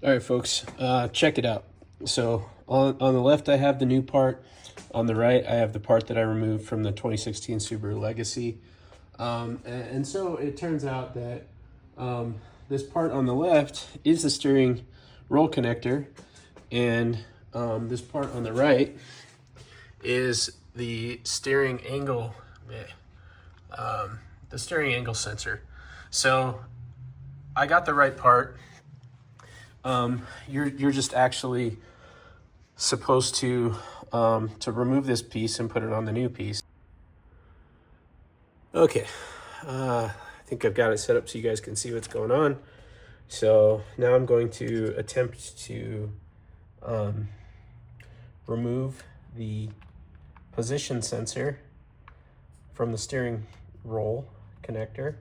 All right, folks, check it out. So on the left, I have the new part. On the right, I have the part that I removed from the 2016 Subaru Legacy. And so it turns out that this part on the left is the steering roll connector, and this part on the right is the steering angle, sensor. So I got the right part. You're just actually supposed to remove this piece and put it on the new piece. Okay, I think I've got it set up so you guys can see what's going on. So now I'm going to attempt to remove the position sensor from the steering roll connector.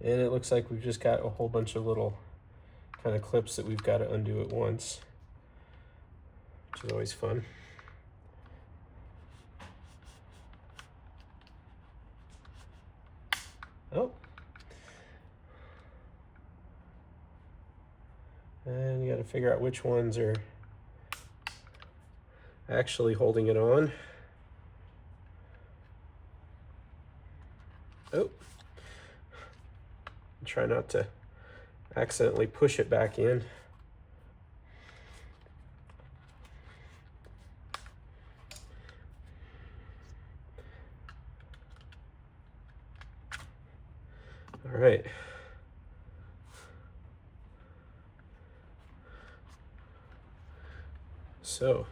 And it looks like we've just got a whole bunch of little kind of clips that we've got to undo at once, which is always fun. Oh. And you got to figure out which ones are actually holding it on. Oh. Try not to accidentally push it back in. All right. So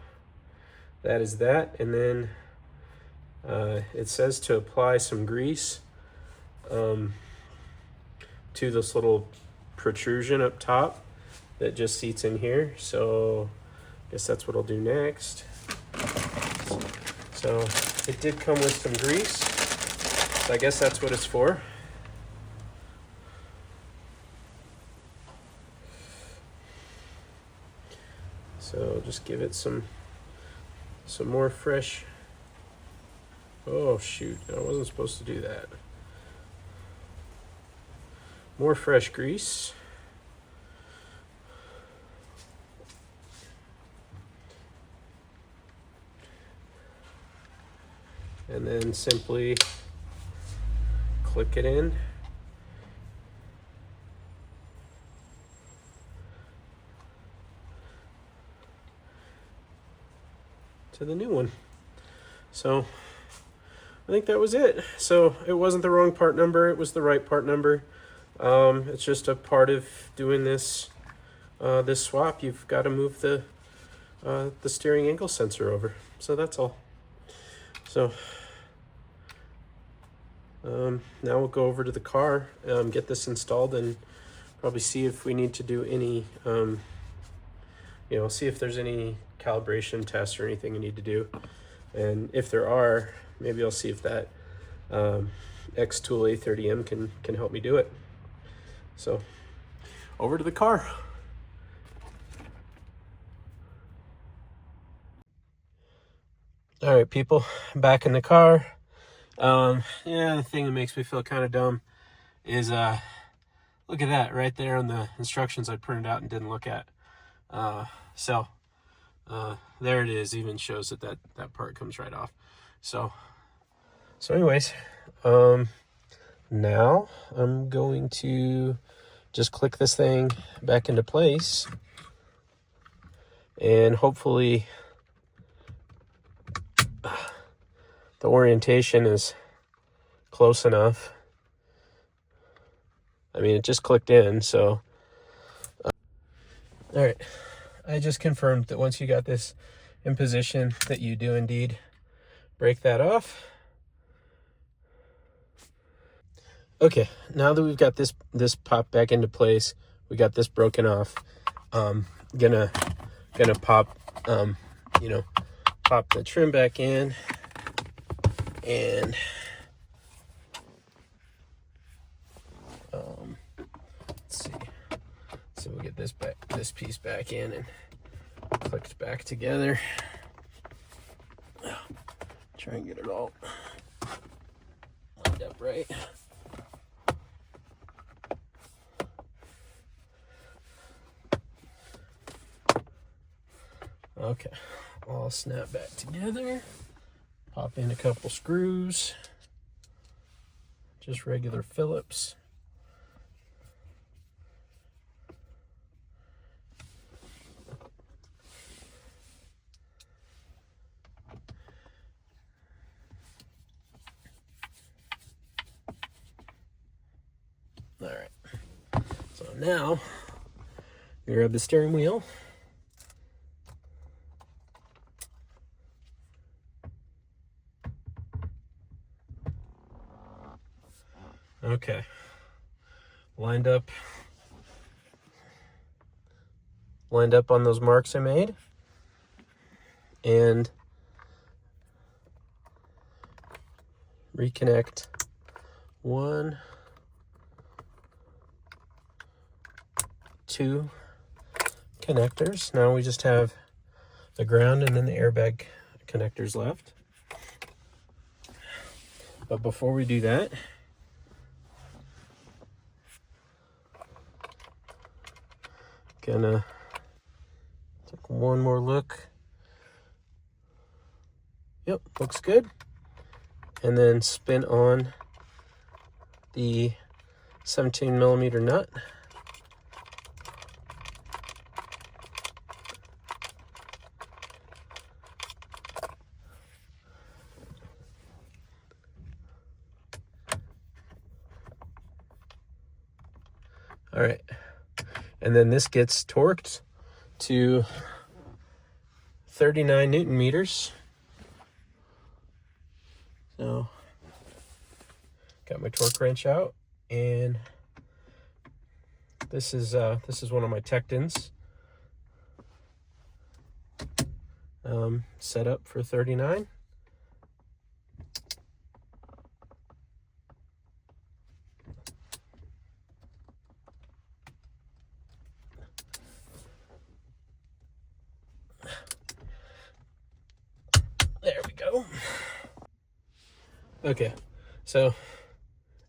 that is that, and then it says to apply some grease to this little protrusion up top that just seats in here. So I guess that's what I'll do next. So it did come with some grease, so I guess that's what it's for. So just give it some more fresh. Oh shoot, I wasn't supposed to do that. More fresh grease. And then simply click it in. To the new one. So I think that was it. So it wasn't the wrong part number, it was the right part number. It's just a part of doing this this swap. You've got to move the steering angle sensor over. So that's all. So now we'll go over to the car, get this installed, and probably see if we need to do any, see if there's any calibration tests or anything we need to do. And if there are, maybe I'll see if that X-Tool A30M can help me do it. So over to the car. All right, people, back in the car. Yeah, the thing that makes me feel kind of dumb is look at that right there on the instructions I printed out and didn't look at. So there it is. Even shows that part comes right off. So anyways, now I'm going to just click this thing back into place, and hopefully the orientation is close enough. I mean, it just clicked in, so all right. I just confirmed that once you got this in position that you do indeed break that off. Okay, now that we've got this popped back into place, we got this broken off. Gonna pop pop the trim back in, and let's see. So we'll get this piece back in and clicked back together. Try and get it all lined up right. Okay, all snap back together. Pop in a couple screws, just regular Phillips. All right, so now you grab the steering wheel. Okay, lined up on those marks I made, and reconnect 1, 2 connectors. Now we just have the ground and then the airbag connectors left. But before we do that, gonna take one more look. Yep, looks good. And then spin on the 17mm nut. All right, and then this gets torqued to 39 Newton meters. So, got my torque wrench out, and this is one of my Tectons, set up for 39. There we go. Okay, so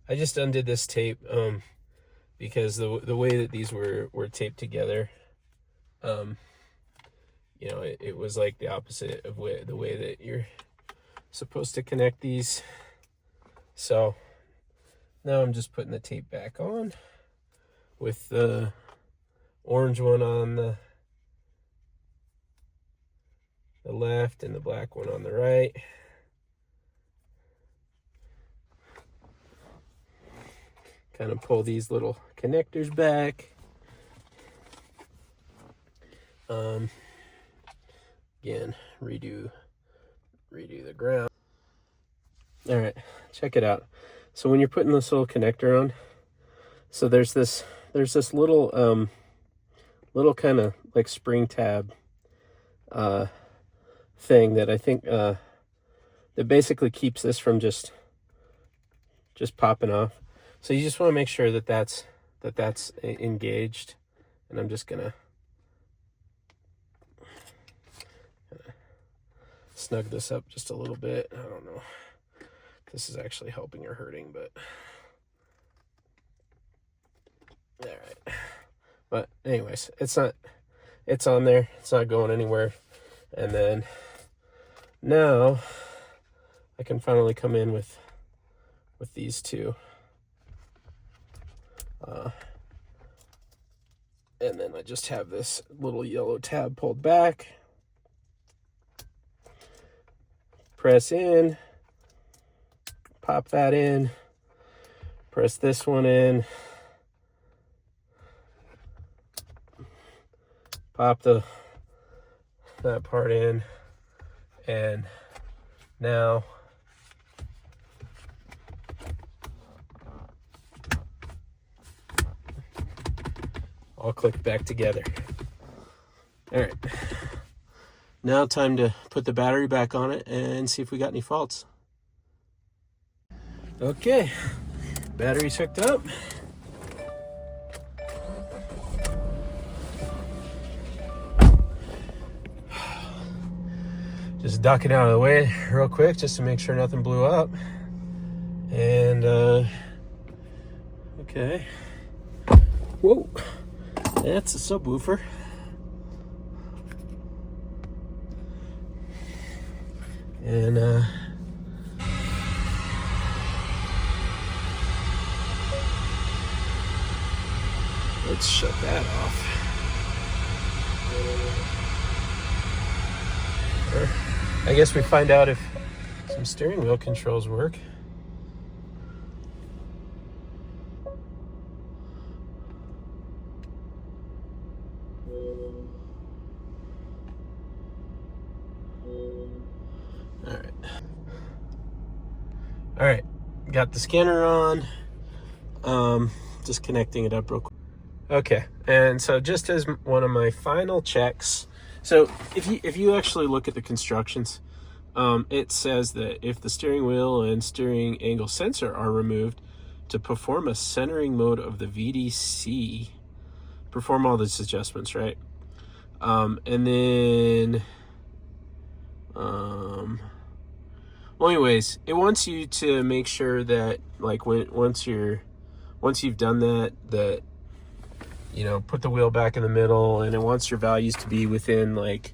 I just undid this tape because the way that these were taped together, you know, it was like the opposite of the way that you're supposed to connect these. So now I'm just putting the tape back on with the orange one on the left and the black one on the right. Kind of pull these little connectors back. Again, redo the ground. All right, check it out. So when you're putting this little connector on, so there's this little little kind of like spring tab thing that I think that basically keeps this from just popping off. So you just want to make sure that that's engaged, and I'm just gonna snug this up just a little bit. I don't know if this is actually helping or hurting, but all right. But anyways, it's on there. It's not going anywhere. And then now I can finally come in with these two. And then I just have this little yellow tab pulled back. Press in, pop that in, press this one in, pop that part in, and now all click back together. All right, now time to put the battery back on it and see if we got any faults. Okay, battery's hooked up. Just ducking out of the way real quick just to make sure nothing blew up. And okay. Whoa, that's a subwoofer. And let's shut that off. I guess we find out if some steering wheel controls work. All right, got the scanner on. Just connecting it up real quick. Okay, and so just as one of my final checks, so if you actually look at the constructions, it says that if the steering wheel and steering angle sensor are removed, to perform a centering mode of the VDC, perform all these adjustments, right? And then, well, anyways, it wants you to make sure that, like, once you've done that, you know, put the wheel back in the middle, and it wants your values to be within like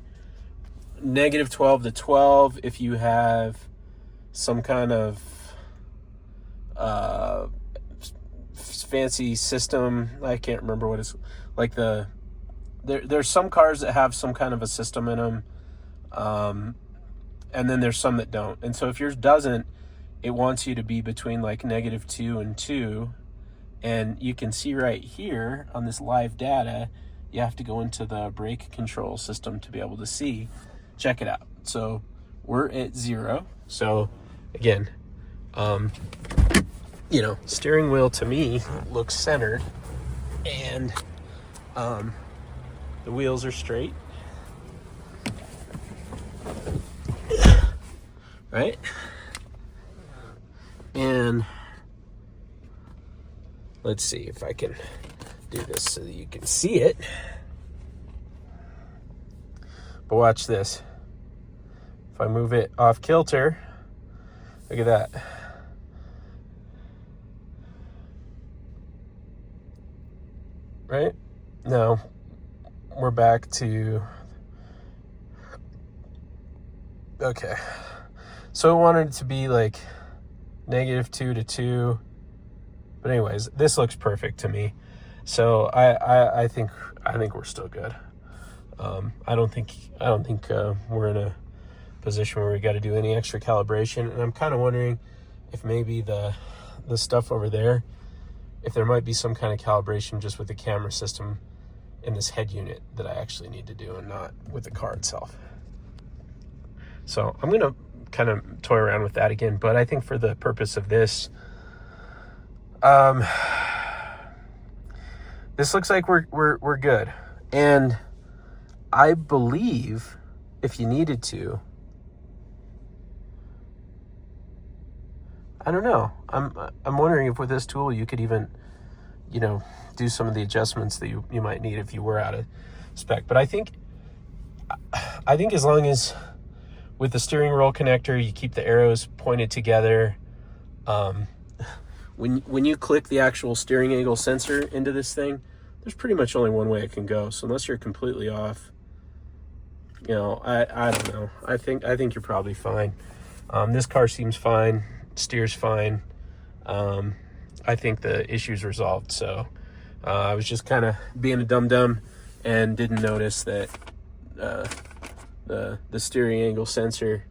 -12 to 12 if you have some kind of fancy system. I can't remember what it's like. There's some cars that have some kind of a system in them, and then there's some that don't. And so if yours doesn't, it wants you to be between like -2 and 2. And you can see right here on this live data, you have to go into the brake control system to be able to see. Check it out. So we're at 0. So again, you know, steering wheel to me looks centered, and the wheels are straight, right? And let's see if I can do this so that you can see it. But watch this. If I move it off kilter, look at that. Right? Now, we're back to... Okay. So I wanted it to be like -2 to 2. But anyways, this looks perfect to me. So I think we're still good. I don't think we're in a position where we got to do any extra calibration. And I'm kind of wondering if maybe the stuff over there, if there might be some kind of calibration just with the camera system in this head unit that I actually need to do, and not with the car itself. So I'm gonna kind of toy around with that again. But I think for the purpose of this, this looks like we're good. And I believe if you needed to, I don't know. I'm wondering if with this tool you could even, you know, do some of the adjustments that you might need if you were out of spec. But I think as long as with the steering roll connector you keep the arrows pointed together, when you click the actual steering angle sensor into this thing, there's pretty much only one way it can go. So unless you're completely off, you know, I don't know. I think you're probably fine. This car seems fine, steers fine. I think the issue's resolved. So I was just kind of being a dum-dum and didn't notice that the steering angle sensor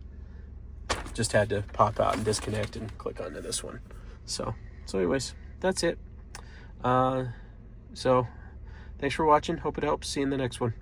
just had to pop out and disconnect and click onto this one. So anyways, that's it. So thanks for watching. Hope it helps. See you in the next one.